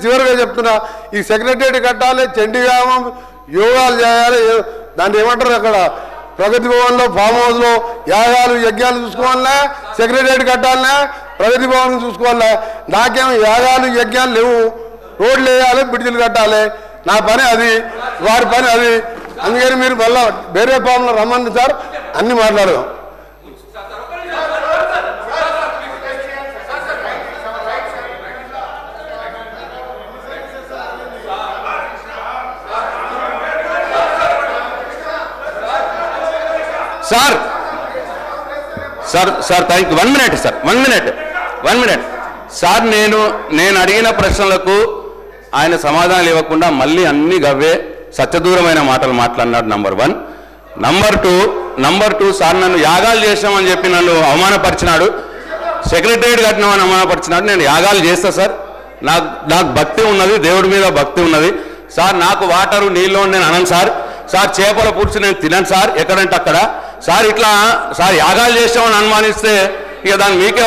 చివరిగా చెప్తున్నా, ఈ సెక్రటరియట్ కట్టాలి, చండీగ్రామం యోగాలు చేయాలి, దాన్ని ఏమంటారు అక్కడ ప్రగతి భవన్లో ఫామ్ హౌస్లో యాగాలు యజ్ఞాలు చూసుకోవాలనే, సెక్రటరియట్ కట్టాలనే, ప్రగతి భవన్ చూసుకోవాలనే. నాకేమో యాగాలు యజ్ఞాలు లేవు, రోడ్లు వేయాలి, బ్రిడ్జిలు కట్టాలి. నా పని అది, వారి పని అది. అందుకని మీరు మళ్ళీ వేరే ఫామ్లో రమ్మండి సార్, అన్నీ మాట్లాడదాం. Sir sir sir thank you. 1 minute sir, 1 minute sir. నేను అడిగిన ప్రశ్నలకు ఆయన సమాధానాలు ఇవ్వకుండా మళ్ళీ అన్ని గవ్వే సత్యదూరమైన మాటలు మాట్లాడినాడు. నంబర్ 1. నంబర్ 2 సార్ నన్ను యాగాలు చేసామని చెప్పి నన్ను అవమానపరిచినాడు, సెక్రటరియట్ కట్టినామని అవమానపరిచినాడు. నేను యాగాలు చేస్తా సార్, నాకు భక్తి ఉన్నది, దేవుడి మీద భక్తి ఉన్నది సార్. నాకు వాటరు నీళ్ళు నేను అనను సార్. చేపల పులుసు నేను తినను సార్, ఎక్కడంటే అక్కడ సార్. ఇట్లా సార్ యాగాలు చేసామని అనుమానిస్తే ఇక దాన్ని మీకే